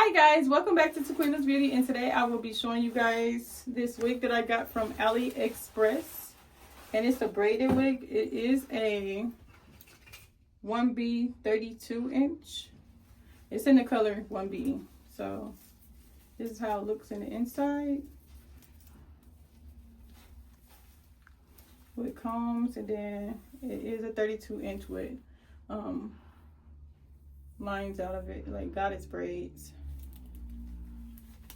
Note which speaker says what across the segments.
Speaker 1: Hi guys, welcome back to Taquina's Beauty, and today I will be showing you guys this wig that I got from AliExpress, and it's a braided wig. It is a 1B 32 inch. It's in the color 1B. So this is how it looks in the inside with combs, and then it is a 32 inch with lines out of it, like goddess braids.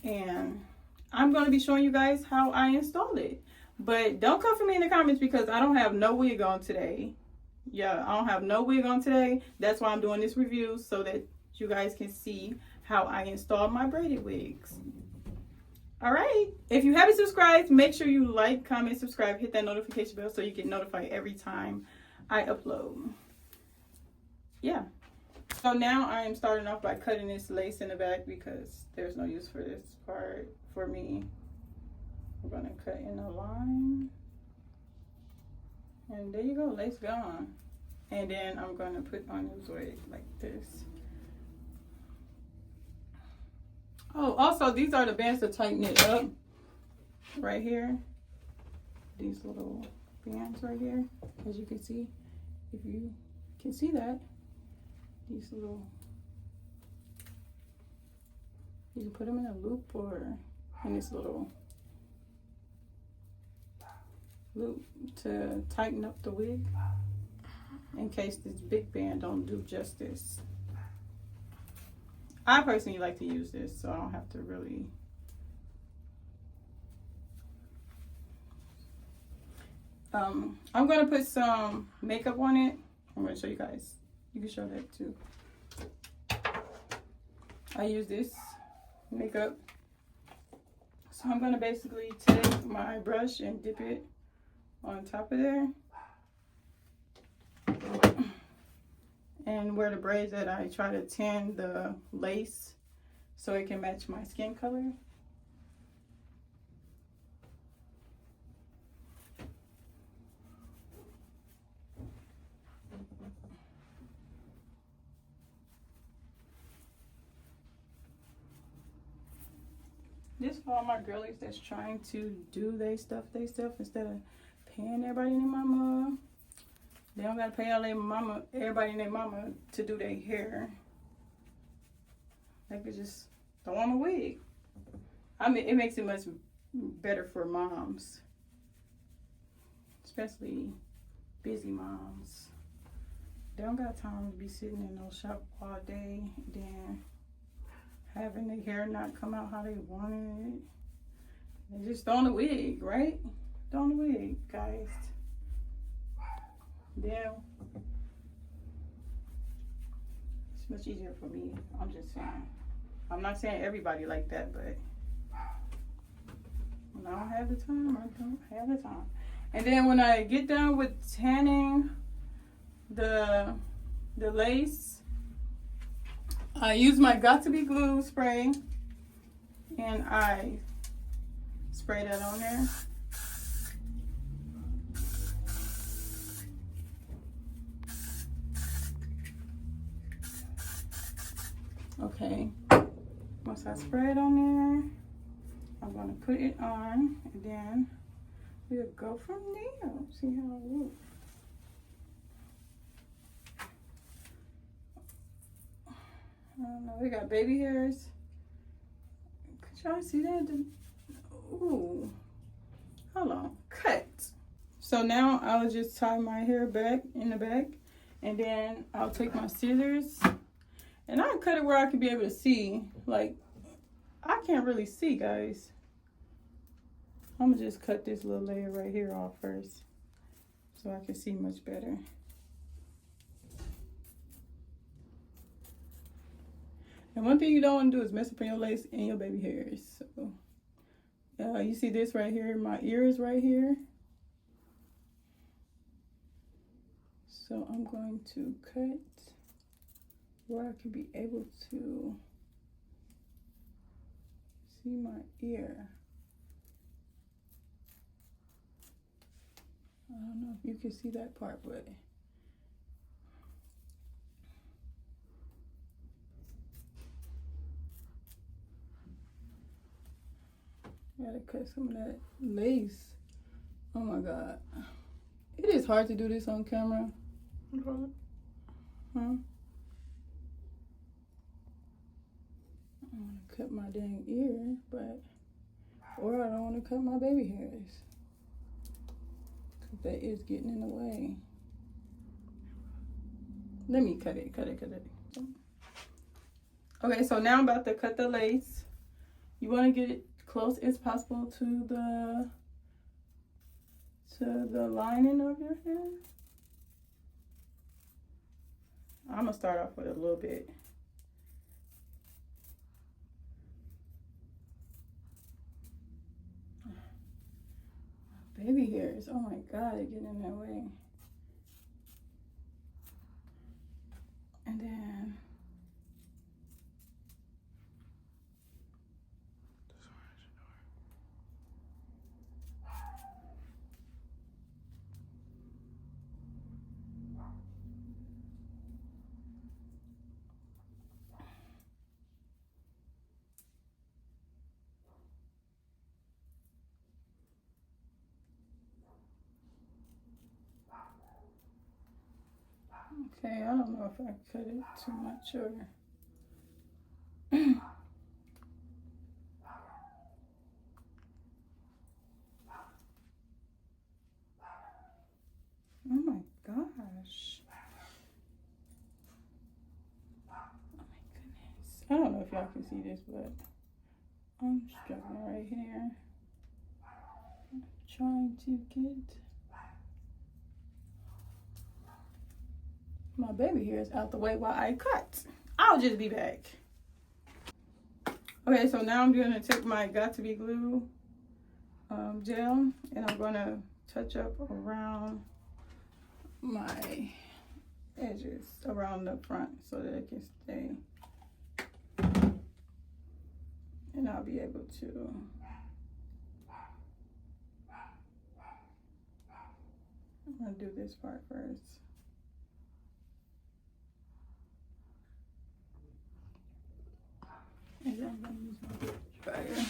Speaker 1: And I'm going to be showing you guys how I installed it, but don't come for me in the comments because I don't have no wig on today. Yeah, I don't have no wig on today. That's why I'm doing this review, so that you guys can see how I installed my braided wigs. All right, if you haven't subscribed, make sure you like, comment, subscribe, hit that notification bell so you get notified every time I upload. Yeah. So now I am starting off by cutting this lace in the back because there's no use for this part for me. I'm gonna cut in a line. And there you go, lace gone. And then I'm gonna put on this wig like this. Oh, also these are the bands to tighten it up right here. These little bands right here, as you can see, if you can see that. These little, you can put them in a loop or in this little loop to tighten up the wig in case this big band don't do justice. I personally like to use this so I don't have to really I'm going to put some makeup on it. I'm going to show you guys. You can show that too. I use this makeup. So I'm going to basically take my brush and dip it on top of there. And where the braids at, I try to tan the lace so it can match my skin color. This for all my girlies that's trying to do their stuff instead of paying everybody and their mama. They don't gotta pay all their mama, everybody and their mama to do their hair. They could just throw on a wig. I mean, it makes it much better for moms, especially busy moms. They don't got time to be sitting in no shop all day, then having their hair not come out how they want it. They just throw on a wig, right? Throw on a wig, guys. Then it's much easier for me. I'm just saying. I'm not saying everybody like that, but when I don't have the time, I don't have the time. And then when I get done with tanning the lace, I use my Got To Be Glue spray and I spray that on there. Okay, once I spray it on there, I'm gonna put it on and then we'll go from there. See how it looks. I don't know, we got baby hairs. Could y'all see that? Ooh, hold on, cut. So now I'll just tie my hair back in the back, and then I'll take my scissors and I'll cut it where I can be able to see. Like, I can't really see, guys. I'm gonna just cut this little layer right here off first so I can see much better. And one thing you don't want to do is mess up on your lace and your baby hairs. So, you see this right here? My ear is right here. So I'm going to cut where I can be able to see my ear. I don't know if you can see that part, but Gotta cut some of that lace. Oh my god. It is hard to do this on camera. Huh? I want to cut my dang ear, but or I don't want to cut my baby hairs. Cause that is getting in the way. Let me cut it. Okay, so now I'm about to cut the lace. You want to get it close as possible to the lining of your hair. I'm gonna start off with a little bit. Baby hairs, oh my god, they're getting in that way. And then okay, I don't know if I cut it too much or oh my gosh. Oh my goodness. I don't know if y'all can see this, but I'm struggling right here. I'm trying to get my baby hairs out the way while I cut. I'll just be back. Okay, so now I'm gonna take my Got To Be Glue gel, and I'm gonna touch up around my edges, around the front, so that it can stay. And I'll be able to I'm gonna do this part first. And then I'm gonna use my dryer.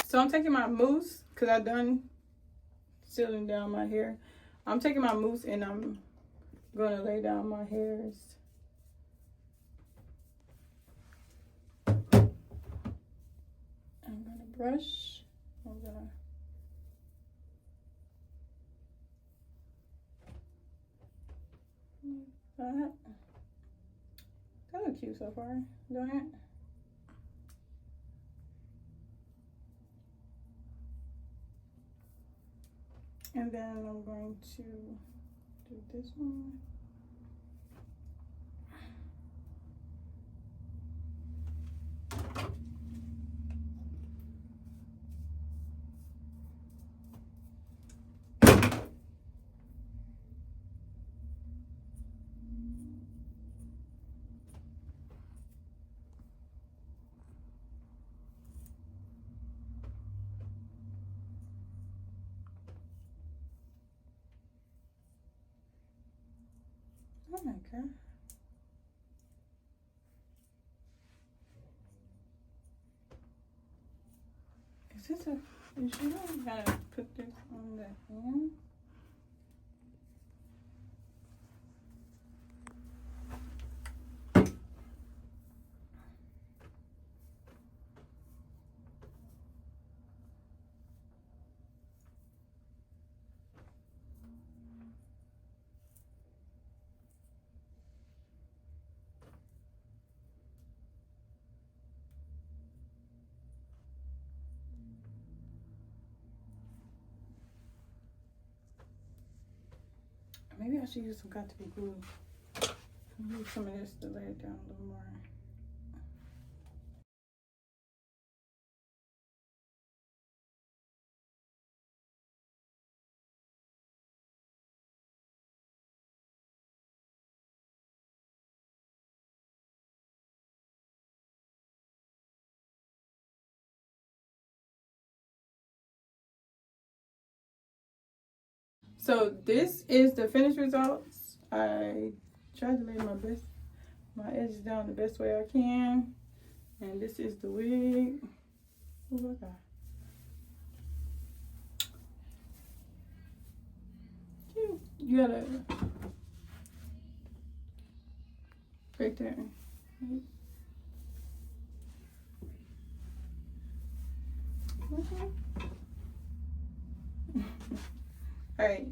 Speaker 1: So I'm taking my mousse, because I done sealing down my hair. I'm taking my mousse and I'm going to lay down my hairs. I'm going to brush. I'm going to... That looks cute so far, don't it? And then I'm going to do this one. Oh my god. Is this a... You sure I gotta put this on the hand? Maybe I should use some Got To Be Glue. Use some of this to lay it down a little more. So this is the finished results. I tried to lay my edges down the best way I can. And this is the wig. Oh my God. You gotta right there. Okay. All right.